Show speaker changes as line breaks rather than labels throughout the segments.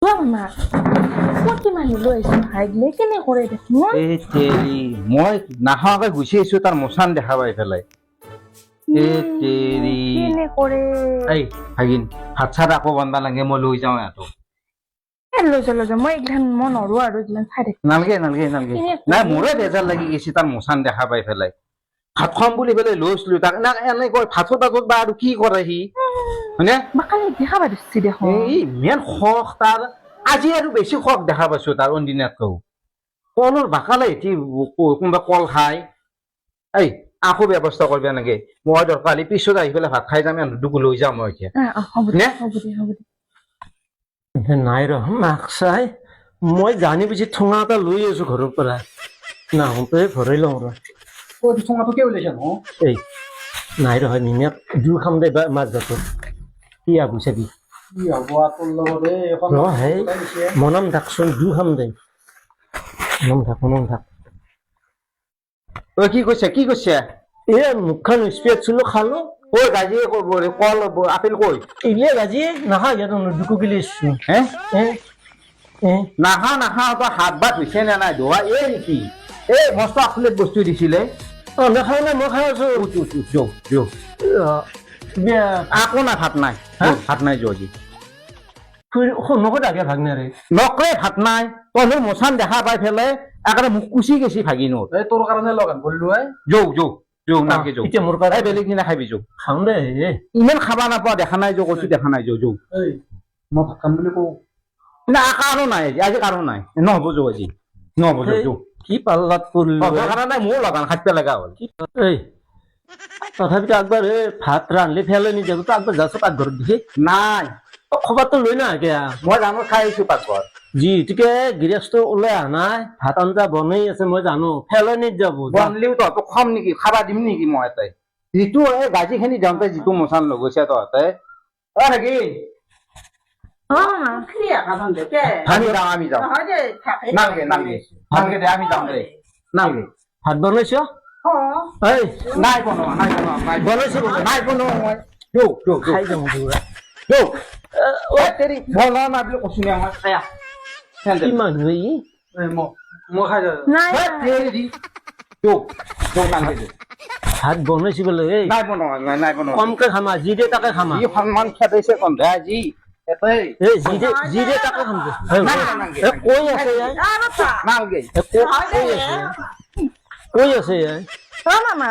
মামা ক'ত মানুহ লৈ আহিছো হাইগলে কেনে কৰে দেখোন
এই তেৰি মই নাহাকে গুচি আহিছো তাৰ মচান দেখা পাই পেলাই এই তেৰি
কেনে কৰে
এই ভাগিন ভাত চাত আকৌ বন্ধা লাগে মই লৈ যাওঁ ইয়াতো
লৈ যা মই এইগিলান মই নৰো আৰু এইগিলান চাই থাকিম
নালগে নাই মোৰে বেজাৰ লাগি গৈছে তাৰ মচান দেখা পাই পেলাই ভাত খাম বুলি পেলাই লৈছিলো তাক এনে কয় ভাতৰ পাছত বা আৰু কি কৰে সি হয়নে
বাকালি দেখা পাই দিছি দেখোন
এই ইমান শখ তাৰ আজি আৰু বেছি শখ দেখা পাইছো তাৰ অনদিনাতকৈ কলৰ বাকালে এটি কোনোবা কল খাই এই আকৌ ব্যৱস্থা কৰিব নেকি মই দৰকাৰ পিছত আহি পেলাই ভাত খাই যাম দুকু লৈ যাম মই এতিয়া
হ'ব দে
নাই ৰ মাক চাই মই জানি বুজি ঠোঙা এটা লৈ আছো ঘৰৰ পৰা নাহোঁতে ভৰাই লওঁ ৰ
ঠোঙাটো কিয় ওলাইছে ন
এই নাই ৰ নিমিয়াক জোৰ খাম দে মাছ জাতো কি আবু চাবি
কি হ'ব তোৰ লগতে এখন
ৰ হে মনাম থাকচোন জোৰ খাম দে মনাম থাক
ঐ কি কৈছে
এ মুখখন স্প্ৰেড চুলো খালো
ঐ গাজি কল আপেল কৈ
ইলিয়ে গাজি নাখা ইয়াত দুকু গিলি ইচ্ছু
হে
এ
নাখা তই হাত বাট হৈছে নে নাই ধোৱা এই নেকি এই মস্ত আচলেট বস্তু দিছিলে
নাখাওঁ নাই মই খাই আছো
আকৌ নাই ভাত নাই যোৱা
নকয় আগে ভাগনাৰে
নকৰে ভাত নাই তই মচান দেখা পাই পেলাই একেবাৰে মোক কুচি গেছি ভাগিনত
তোৰ কাৰণে লগান গ'লো
যৌ নালগে যৌ
এতিয়া মোৰ কাৰণে
বেলেগ দিনা খাবি যৌ
খাওঁ দে
ইমান খাবা নাপাওঁ দেখা নাই যৌ কৈছো দেখা নাই যৌ
মই ভাত খাম বুলি কওঁ
না কাৰো নাই আজি কাৰো নাই নহ'ব যৌ আজি নহ'ব যৌ
কি পাল্লাত পৰিলো
কাৰণে মোৰ লগান খাটিব লগা হ'ল
এই তথাপিতো একবাৰ এই ভাত ৰান্ধলি ফেলে নি যাব একবাৰ যাছ পাকঘৰত দেখি
নাই
খবৰটো লৈ না এতিয়া
মই জানো খাই আহিছো পাকঘৰ
যিহেতুকে গৃহস্থ ওলাই অহা নাই ভাত আঞ্জা বনাই আছে মই জানো ফেলনিত যাব
বনলিও তহঁতক খাম নেকি খাবা দিম নেকি মই তাই যিটো এই গাজিখিনি যাওঁতে যিটো মচান লগৈছে তহঁতে নেকি আমি যাওঁ নালগে দে আমি যাওঁ দে নালগে
ভাত বনাইছ এই
নাই বনোৱা
বনাইছো
মই
খাই যাম
বনোৱা নাই বুলি কৈছো নে মই
কি মানুহ ই
মই খাই যাওঁ
নাই
ভাত বনাইছো বোলে এই
নাই বনোৱা
কমকে খামা যি দে তাকে খামা
ই সন্মান খেদাইছে কন্ধে আজি
এই যি দে তাকে খাম দে কৈ আছে
নালগে
কৈ আছে
মামা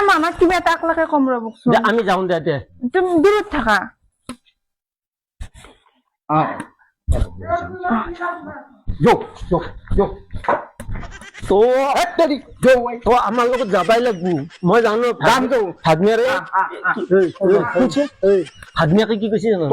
মামা কিবা এটা আকলাকে কম ৰবকচোন
আমি যাওঁ দে
তুমি দূৰত থাকা
তো আমাৰ লগত যাবাই লাগব মই জানো ভাগনিয়াৰে ভাগনিয়াকে কি কৈছে জানো